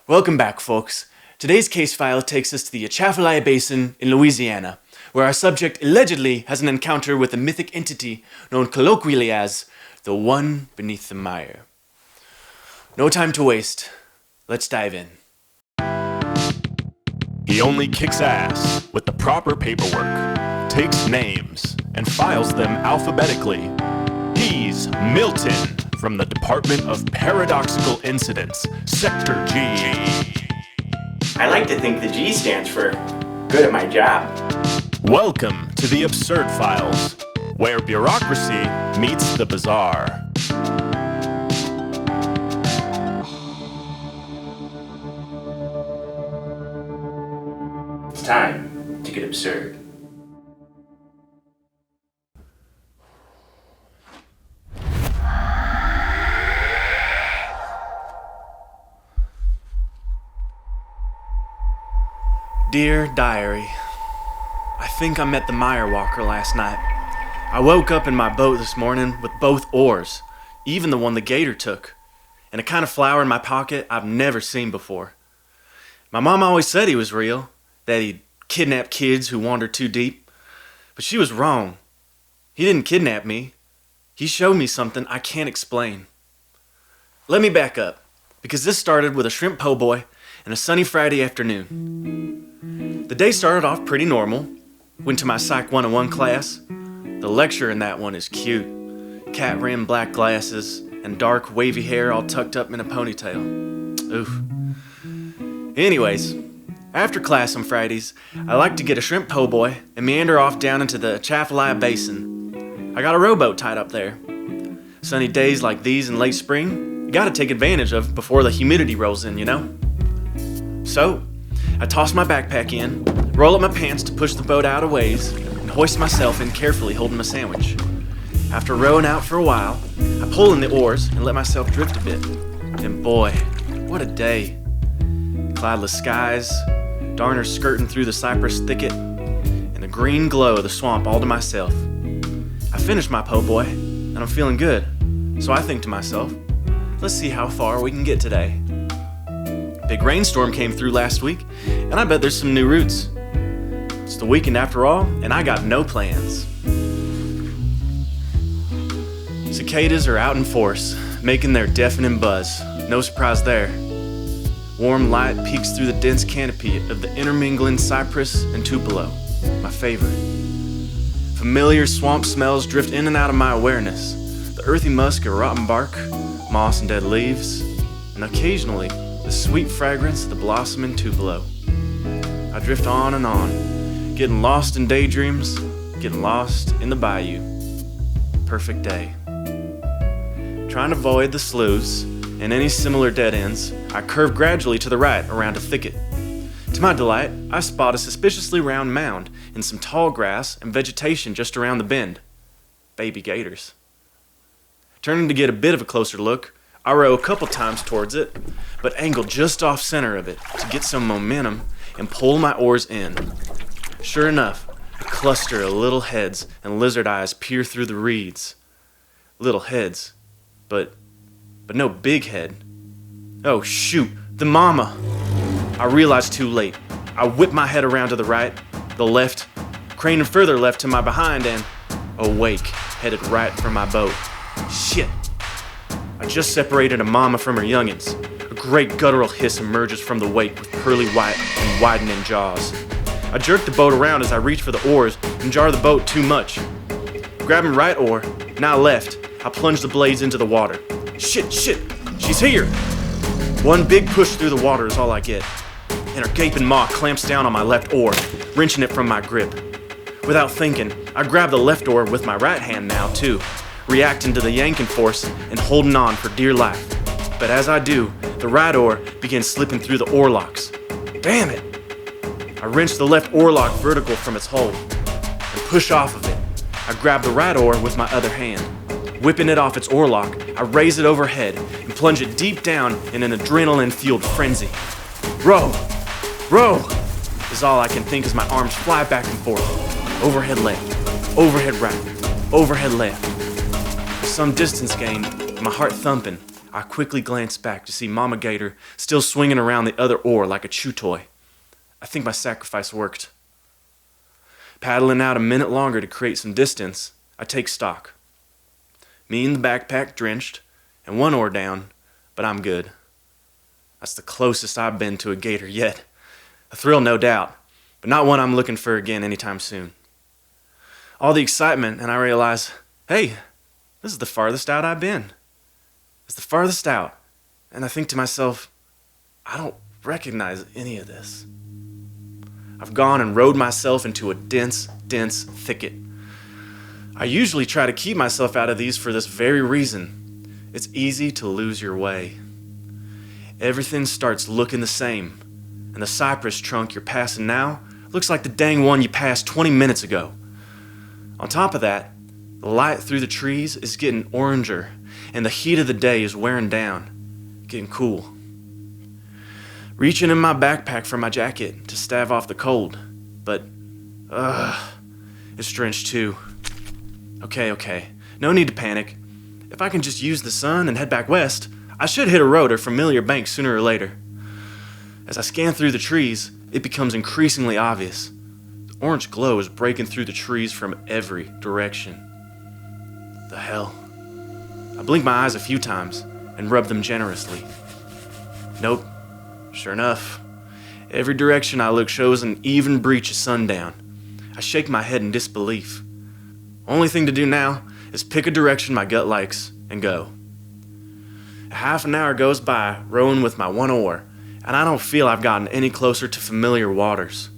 Welcome back, folks. Today's case file takes us to the Atchafalaya Basin in Louisiana, where our subject allegedly has an encounter with a mythic entity known colloquially as the One Beneath the Mire. No time to waste. Let's dive in. He only kicks ass with the proper paperwork, takes names, and files them alphabetically. He's Milton from the Department of Paradoxical Incidents, Sector G. I like to think the G stands for good at my job. Welcome to the Absurd Files, where bureaucracy meets the bizarre. It's time to get absurd. Dear Diary, I think I met the Mire Walker last night. I woke up in my boat this morning with both oars, even the one the gator took, and a kind of flower in my pocket I've never seen before. My mom always said he was real, that he'd kidnap kids who wandered too deep, but she was wrong. He didn't kidnap me. He showed me something I can't explain. Let me back up, because this started with a shrimp po' boy and a sunny Friday afternoon. The day started off pretty normal. Went to my Psych 101 class. The lecturer in that one is cute. Cat-rimmed black glasses and dark wavy hair all tucked up in a ponytail. Oof. Anyways, after class on Fridays, I like to get a shrimp po' boy and meander off down into the Atchafalaya Basin. I got a rowboat tied up there. Sunny days like these in late spring, you gotta take advantage of before the humidity rolls in, you know? So, I toss my backpack in, roll up my pants to push the boat out a ways, and hoist myself in carefully holding my sandwich. After rowing out for a while, I pull in the oars and let myself drift a bit. And boy, what a day. Cloudless skies, darners skirting through the cypress thicket, and the green glow of the swamp all to myself. I finished my po' boy, and I'm feeling good. So I think to myself, let's see how far we can get today. Big rainstorm came through last week, and I bet there's some new routes. It's the weekend after all, and I got no plans. Cicadas are out in force, making their deafening buzz. No surprise there. Warm light peeks through the dense canopy of the intermingling cypress and tupelo, my favorite. Familiar swamp smells drift in and out of my awareness. The earthy musk of rotten bark, moss and dead leaves, and occasionally the sweet fragrance of the blossoming tupelo. I drift on, getting lost in daydreams, getting lost in the bayou. Perfect day. Trying to avoid the sloughs and any similar dead ends, I curve gradually to the right around a thicket. To my delight, I spot a suspiciously round mound and some tall grass and vegetation just around the bend. Baby gators. Turning to get a bit of a closer look, I row a couple times towards it, but angle just off center of it to get some momentum and pull my oars in. Sure enough, a cluster of little heads and lizard eyes peer through the reeds. Little heads, but no big head. Oh shoot, the mama! I realize too late. I whip my head around to the right, the left, craning further left to my behind, and awake, headed right for my boat. Shit! I just separated a mama from her youngins. A great guttural hiss emerges from the wake with pearly white and widening jaws. I jerk the boat around as I reach for the oars and jar the boat too much. Grabbing right oar, now left, I plunge the blades into the water. Shit, she's here! One big push through the water is all I get, and her gaping maw clamps down on my left oar, wrenching it from my grip. Without thinking, I grab the left oar with my right hand now, too, reacting to the yanking force and holding on for dear life. But as I do, the right oar begins slipping through the oar locks. Damn it! I wrench the left oar lock vertical from its hold and push off of it. I grab the right oar with my other hand. Whipping it off its oar lock, I raise it overhead and plunge it deep down in an adrenaline-fueled frenzy. Row! Row! Is all I can think as my arms fly back and forth. Overhead left, overhead right, overhead left. With some distance gained, my heart thumping, I quickly glance back to see Mama Gator still swinging around the other oar like a chew toy. I think my sacrifice worked. Paddling out a minute longer to create some distance, I take stock. Me and the backpack drenched, and one oar down, but I'm good. That's the closest I've been to a gator yet. A thrill, no doubt, but not one I'm looking for again anytime soon. All the excitement, and I realize, hey, this is the farthest out I've been. It's the farthest out, and I think to myself, I don't recognize any of this. I've gone and rowed myself into a dense thicket. I usually try to keep myself out of these for this very reason. It's easy to lose your way. Everything starts looking the same, and the cypress trunk you're passing now looks like the dang one you passed 20 minutes ago. On top of that, the light through the trees is getting oranger, and the heat of the day is wearing down, getting cool. Reaching in my backpack for my jacket to stave off the cold, but, it's drenched too. Okay, no need to panic. If I can just use the sun and head back west, I should hit a road or familiar bank sooner or later. As I scan through the trees, it becomes increasingly obvious. The orange glow is breaking through the trees from every direction. The hell? I blink my eyes a few times and rub them generously. Nope. Sure enough, every direction I look shows an even breach of sundown. I shake my head in disbelief. Only thing to do now is pick a direction my gut likes and go. A half an hour goes by rowing with my one oar, and I don't feel I've gotten any closer to familiar waters.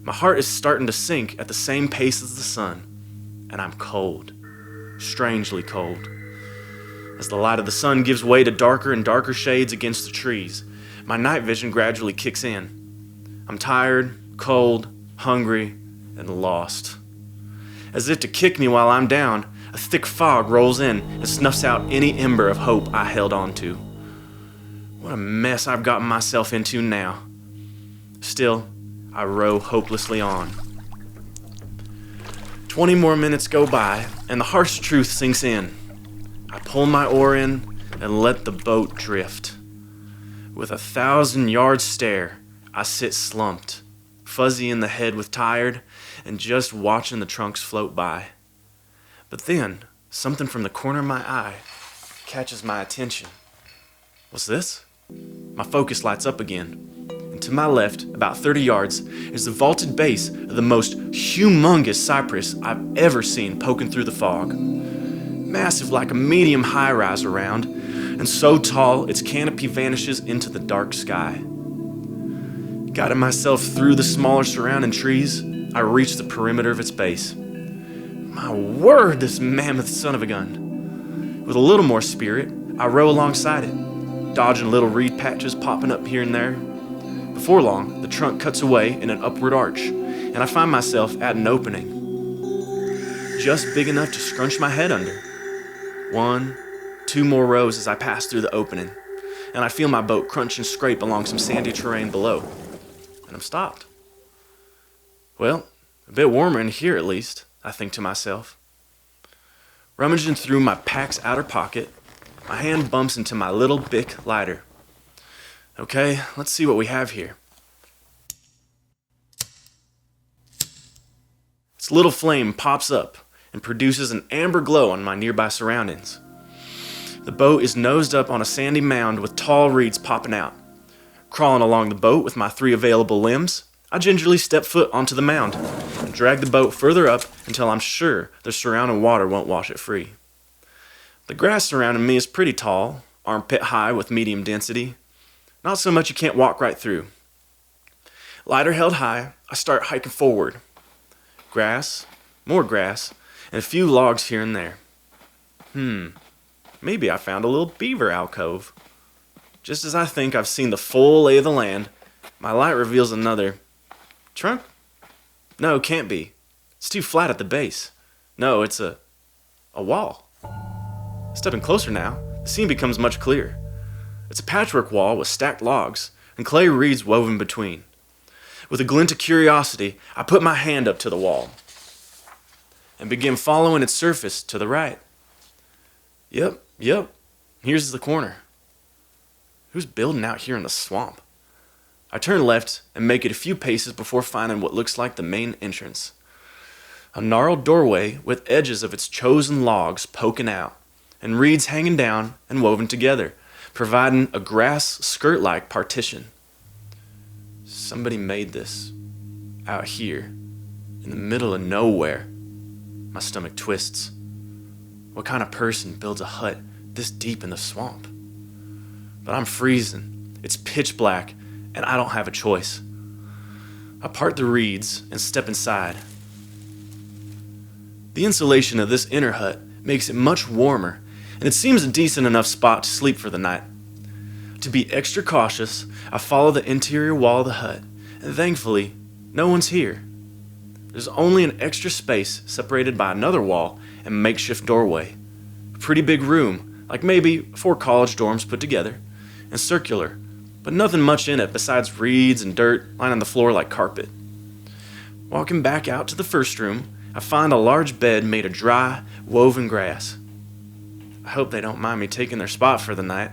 My heart is starting to sink at the same pace as the sun, and I'm cold, strangely cold. As the light of the sun gives way to darker and darker shades against the trees, my night vision gradually kicks in. I'm tired, cold, hungry, and lost. As if to kick me while I'm down, a thick fog rolls in and snuffs out any ember of hope I held on to. What a mess I've gotten myself into now. Still, I row hopelessly on. 20 more minutes go by, and the harsh truth sinks in. I pull my oar in and let the boat drift. With a 1,000-yard stare, I sit slumped, fuzzy in the head with tired, and just watching the trunks float by. But then, something from the corner of my eye catches my attention. What's this? My focus lights up again, and to my left, about 30 yards, is the vaulted base of the most humongous cypress I've ever seen poking through the fog. Massive like a medium high-rise around, and so tall its canopy vanishes into the dark sky. Guiding myself through the smaller surrounding trees, I reach the perimeter of its base. My word, this mammoth son of a gun. With a little more spirit, I row alongside it, dodging little reed patches popping up here and there. Before long, the trunk cuts away in an upward arch, and I find myself at an opening, just big enough to scrunch my head under. 1, 2 more rows as I pass through the opening, and I feel my boat crunch and scrape along some sandy terrain below, and I'm stopped. Well, a bit warmer in here at least, I think to myself. Rummaging through my pack's outer pocket, my hand bumps into my little Bic lighter. Okay, let's see what we have here. Its little flame pops up and produces an amber glow on my nearby surroundings. The boat is nosed up on a sandy mound with tall reeds popping out. Crawling along the boat with my 3 available limbs, I gingerly step foot onto the mound and drag the boat further up until I'm sure the surrounding water won't wash it free. The grass surrounding me is pretty tall, armpit high with medium density. Not so much you can't walk right through. Lighter held high, I start hiking forward. Grass, more grass, and a few logs here and there. Maybe I found a little beaver alcove. Just as I think I've seen the full lay of the land, my light reveals another trunk? No, can't be. It's too flat at the base. No, it's a wall. Stepping closer now, the scene becomes much clearer. It's a patchwork wall with stacked logs and clay reeds woven between. With a glint of curiosity, I put my hand up to the wall and begin following its surface to the right. Yep, Here's the corner. Who's building out here in the swamp? I turn left and make it a few paces before finding what looks like the main entrance. A gnarled doorway with edges of its chosen logs poking out, and reeds hanging down and woven together, providing a grass skirt-like partition. Somebody made this out here in the middle of nowhere. My stomach twists. What kind of person builds a hut this deep in the swamp? But I'm freezing. It's pitch black, and I don't have a choice. I part the reeds and step inside. The insulation of this inner hut makes it much warmer, and it seems a decent enough spot to sleep for the night. To be extra cautious, I follow the interior wall of the hut, and thankfully, no one's here. There's only an extra space separated by another wall and a makeshift doorway. A pretty big room, like maybe 4 college dorms put together, and circular, but nothing much in it besides reeds and dirt lining the floor like carpet. Walking back out to the first room, I find a large bed made of dry, woven grass. I hope they don't mind me taking their spot for the night.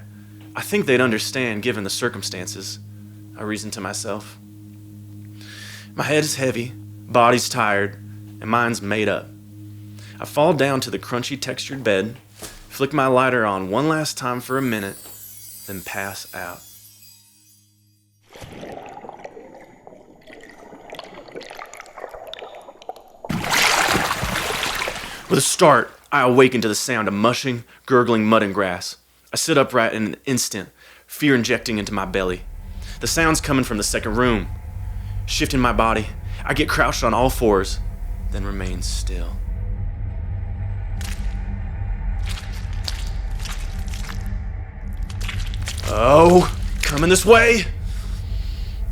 I think they'd understand given the circumstances, I reason to myself. My head is heavy, body's tired, and mind's made up. I fall down to the crunchy textured bed, flick my lighter on one last time for a minute, then pass out. With a start, I awaken to the sound of mushing, gurgling mud and grass. I sit upright in an instant, fear injecting into my belly. The sound's coming from the second room. Shifting my body, I get crouched on all fours, then remain still. Oh, coming this way!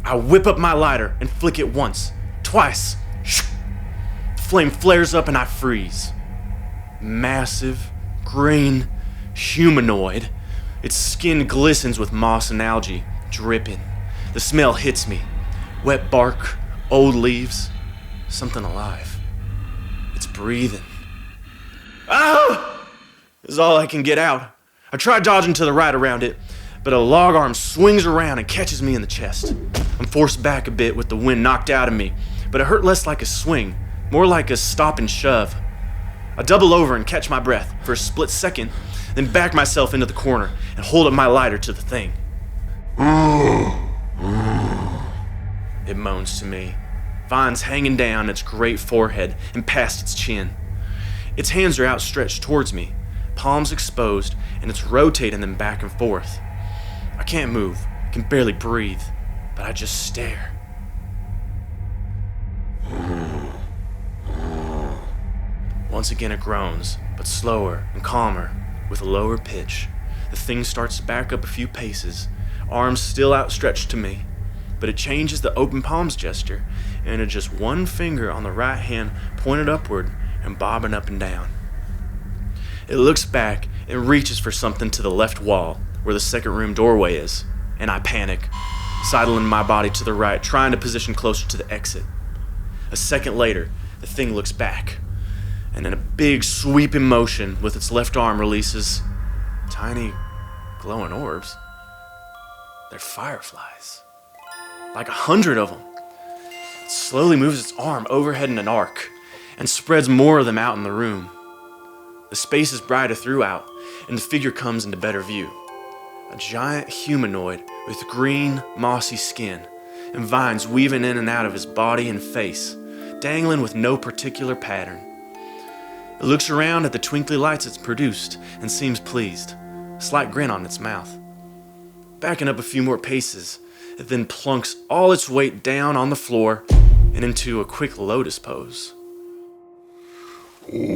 I whip up my lighter and flick it once, twice. The flame flares up and I freeze. Massive, green, humanoid. Its skin glistens with moss and algae, dripping. The smell hits me. Wet bark, old leaves, something alive. It's breathing. Ah! Is all I can get out. I try dodging to the right around it, but a log arm swings around and catches me in the chest. I'm forced back a bit with the wind knocked out of me, but it hurt less like a swing, more like a stop and shove. I double over and catch my breath for a split second, then back myself into the corner and hold up my lighter to the thing. It moans to me, vines hanging down its great forehead and past its chin. Its hands are outstretched towards me, palms exposed, and it's rotating them back and forth. I can't move, can barely breathe, but I just stare. Once again it groans, but slower and calmer, with a lower pitch. The thing starts to back up a few paces, arms still outstretched to me, but it changes the open palms gesture, and it's just one finger on the right hand pointed upward and bobbing up and down. It looks back and reaches for something to the left wall, where the second room doorway is, and I panic, sidling my body to the right, trying to position closer to the exit. A second later, the thing looks back, and in a big sweeping motion with its left arm releases tiny glowing orbs. They're fireflies. Like 100 of them. It slowly moves its arm overhead in an arc and spreads more of them out in the room. The space is brighter throughout, and the figure comes into better view. A giant humanoid with green, mossy skin and vines weaving in and out of his body and face, dangling with no particular pattern. It looks around at the twinkly lights it's produced and seems pleased, a slight grin on its mouth. Backing up a few more paces, it then plunks all its weight down on the floor and into a quick lotus pose. Okay.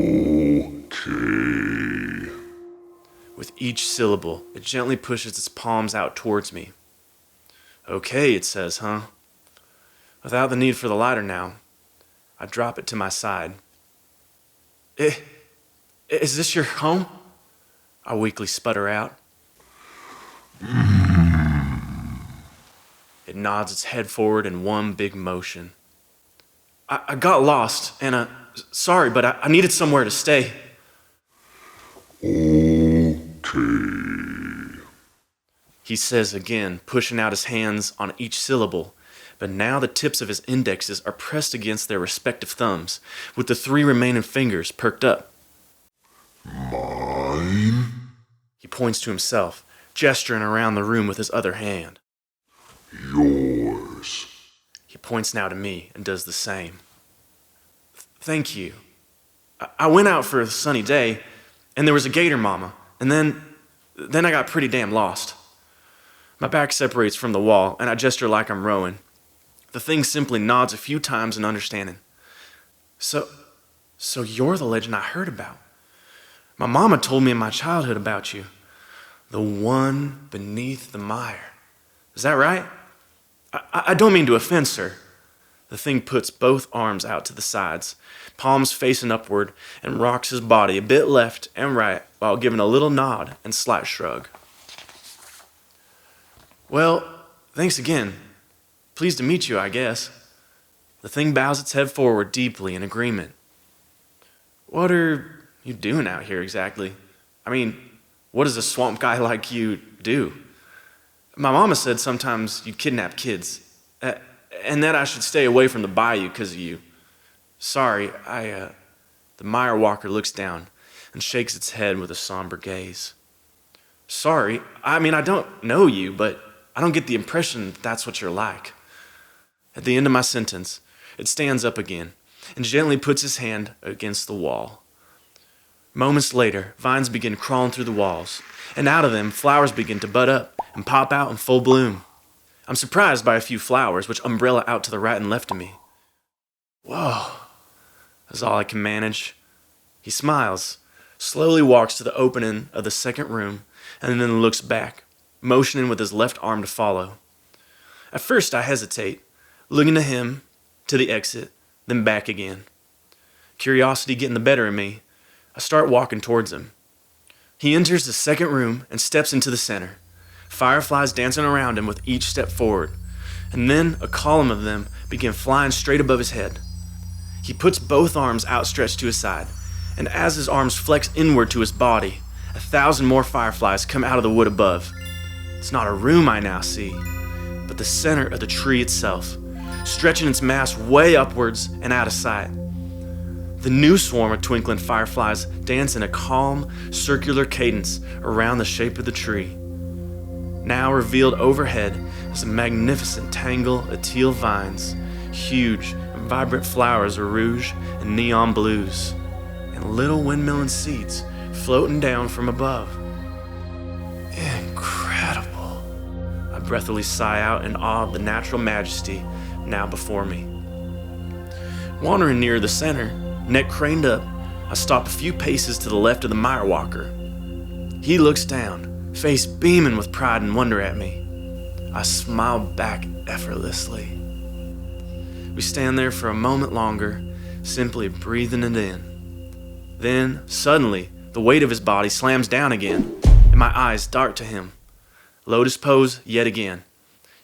With each syllable, it gently pushes its palms out towards me. Okay, it says, huh? Without the need for the lighter now, I drop it to my side. Is this your home? I weakly sputter out. It nods its head forward in one big motion. I got lost, and sorry, but I needed somewhere to stay. Okay. he says again, pushing out his hands on each syllable, but now the tips of his indexes are pressed against their respective thumbs, with the 3 remaining fingers perked up. Mine? He points to himself, gesturing around the room with his other hand. Yours. He points now to me and does the same. Thank you. I went out for a sunny day, and there was a gator mama, and then I got pretty damn lost. My back separates from the wall, and I gesture like I'm rowing. The thing simply nods a few times in understanding. So you're the legend I heard about. My mama told me in my childhood about you. The one beneath the mire. Is that right? I don't mean to offend, sir. The thing puts both arms out to the sides, palms facing upward, and rocks his body a bit left and right while giving a little nod and slight shrug. Well, thanks again. Pleased to meet you, I guess. The thing bows its head forward deeply in agreement. What are you doing out here exactly? I mean, what does a swamp guy like you do? My mama said sometimes you'd kidnap kids, and that I should stay away from the bayou because of you. Sorry, The Mire Walker looks down and shakes its head with a somber gaze. Sorry, I mean, I don't know you, but I don't get the impression that's what you're like. At the end of my sentence, it stands up again and gently puts his hand against the wall. Moments later, vines begin crawling through the walls, and out of them, flowers begin to bud up and pop out in full bloom. I'm surprised by a few flowers, which umbrella out to the right and left of me. Whoa, that's all I can manage. He smiles, slowly walks to the opening of the second room, and then looks back, motioning with his left arm to follow. At first I hesitate, looking to him, to the exit, then back again. Curiosity getting the better of me, I start walking towards him. He enters the second room and steps into the center, fireflies dancing around him with each step forward, and then a column of them begin flying straight above his head. He puts both arms outstretched to his side, and as his arms flex inward to his body, 1,000 more fireflies come out of the wood above. It's not a room I now see, but the center of the tree itself, stretching its mass way upwards and out of sight. The new swarm of twinkling fireflies dance in a calm, circular cadence around the shape of the tree. Now revealed overhead is a magnificent tangle of teal vines, huge and vibrant flowers of rouge and neon blues, and little windmilling seeds floating down from above. Incredible. I breathily sigh out in awe of the natural majesty now before me. Wandering near the center, neck craned up, I stop a few paces to the left of the Mire Walker. He looks down, face beaming with pride and wonder at me. I smile back effortlessly. We stand there for a moment longer, simply breathing it in. Then, suddenly, the weight of his body slams down again, and my eyes dart to him. Lotus pose yet again.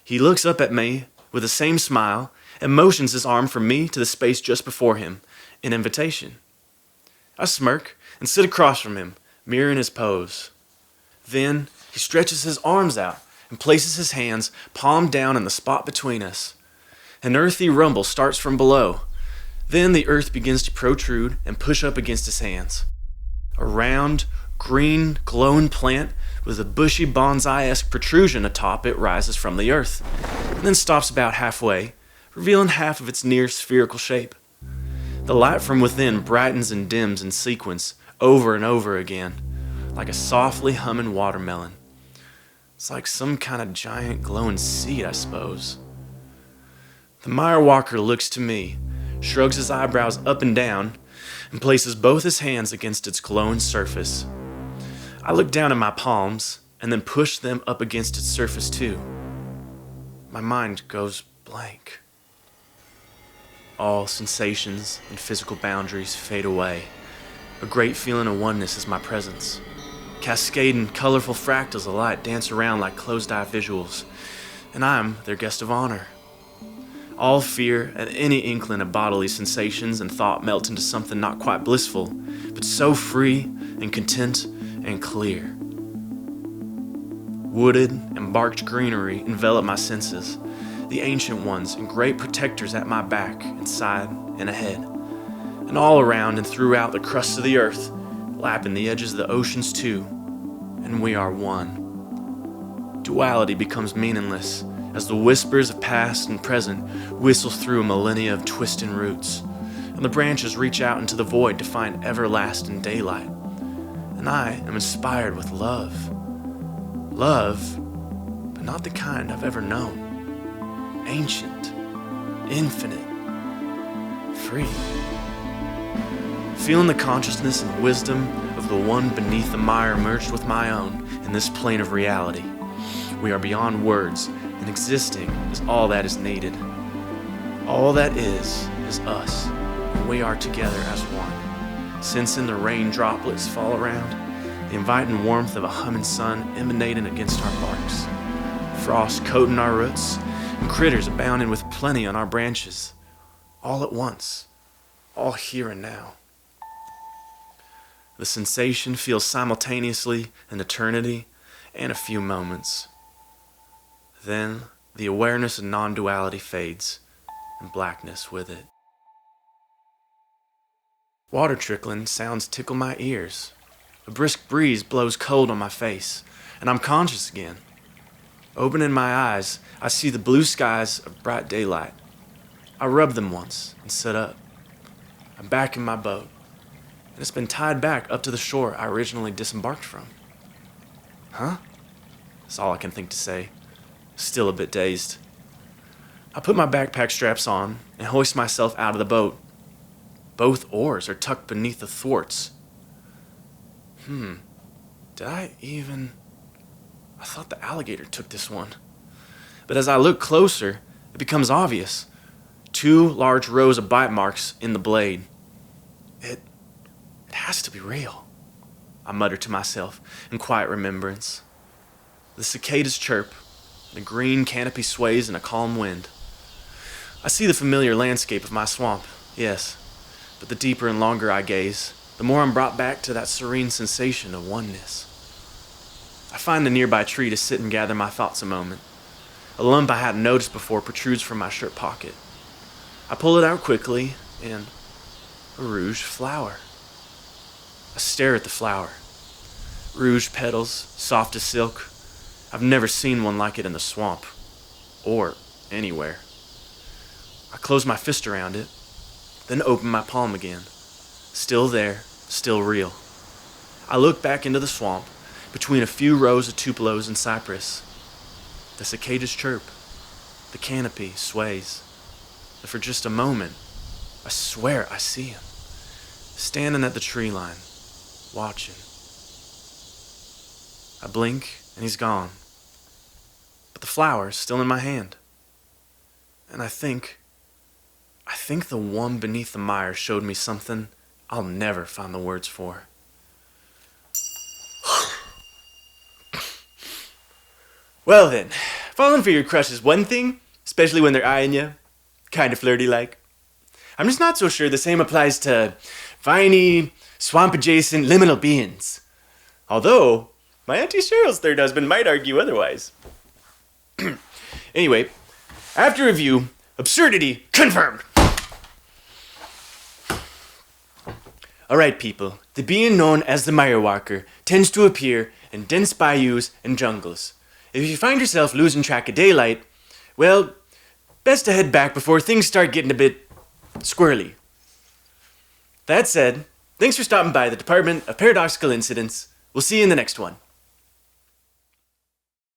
He looks up at me with the same smile and motions his arm from me to the space just before him, an invitation. I smirk and sit across from him, mirroring his pose. Then he stretches his arms out and places his hands palm down in the spot between us. An earthy rumble starts from below. Then the earth begins to protrude and push up against his hands. A round, green, glowing plant with a bushy bonsai-esque protrusion atop it rises from the earth, and then stops about halfway, revealing half of its near spherical shape. The light from within brightens and dims in sequence over and over again, like a softly humming watermelon. It's like some kind of giant glowing seed, I suppose. The Mire Walker looks to me, shrugs his eyebrows up and down, and places both his hands against its glowing surface. I look down at my palms and then push them up against its surface too. My mind goes blank. All sensations and physical boundaries fade away. A great feeling of oneness is my presence. Cascading, colorful fractals of light dance around like closed-eye visuals, and I'm their guest of honor. All fear and any inkling of bodily sensations and thought melt into something not quite blissful, but so free and content and clear. Wooded and barked greenery envelop my senses, the ancient ones and great protectors at my back and side and ahead, and all around and throughout the crust of the earth, lapping the edges of the oceans too, and we are one. Duality becomes meaningless as the whispers of past and present whistle through a millennia of twisting roots, and the branches reach out into the void to find everlasting daylight. And I am inspired with love. Love, but not the kind I've ever known. Ancient, infinite, free. Feeling the consciousness and wisdom of the one beneath the mire merged with my own in this plane of reality. We are beyond words, and existing is all that is needed. All that is us, and we are together as one. Sensing the rain droplets fall around, the inviting warmth of a humming sun emanating against our barks, frost coating our roots, and critters abounding with plenty on our branches, all at once, all here and now. The sensation feels simultaneously an eternity and a few moments. Then the awareness of non-duality fades, and blackness with it. Water trickling sounds tickle my ears. A brisk breeze blows cold on my face, and I'm conscious again. Opening my eyes, I see the blue skies of bright daylight. I rub them once and sit up. I'm back in my boat, and it's been tied back up to the shore I originally disembarked from. Huh? That's all I can think to say. Still a bit dazed. I put my backpack straps on and hoist myself out of the boat. Both oars are tucked beneath the thwarts. Did I thought the alligator took this one. But as I look closer, it becomes obvious. 2 large rows of bite marks in the blade. It has to be real, I mutter to myself in quiet remembrance. The cicadas chirp. The green canopy sways in a calm wind. I see the familiar landscape of my swamp, yes, but the deeper and longer I gaze, the more I'm brought back to that serene sensation of oneness. I find a nearby tree to sit and gather my thoughts a moment. A lump I hadn't noticed before protrudes from my shirt pocket. I pull it out quickly, and a rouge flower. I stare at the flower. Rouge petals, soft as silk. I've never seen one like it in the swamp, or anywhere. I close my fist around it, then open my palm again. Still there, still real. I look back into the swamp, between a few rows of tupelos and cypress. The cicadas chirp, the canopy sways, and for just a moment, I swear I see him, standing at the tree line, watching. I blink, and he's gone. But the flower is still in my hand. And I think the one beneath the mire showed me something I'll never find the words for. Well then, falling for your crush is one thing, especially when they're eyeing you, kind of flirty-like. I'm just not so sure the same applies to viney, swamp-adjacent liminal beings. Although, my Auntie Cheryl's third husband might argue otherwise. Anyway, after review, absurdity confirmed. Alright people, the being known as the Mire Walker tends to appear in dense bayous and jungles. If you find yourself losing track of daylight, well, best to head back before things start getting a bit squirrely. That said, thanks for stopping by the Department of Paradoxical Incidents. We'll see you in the next one.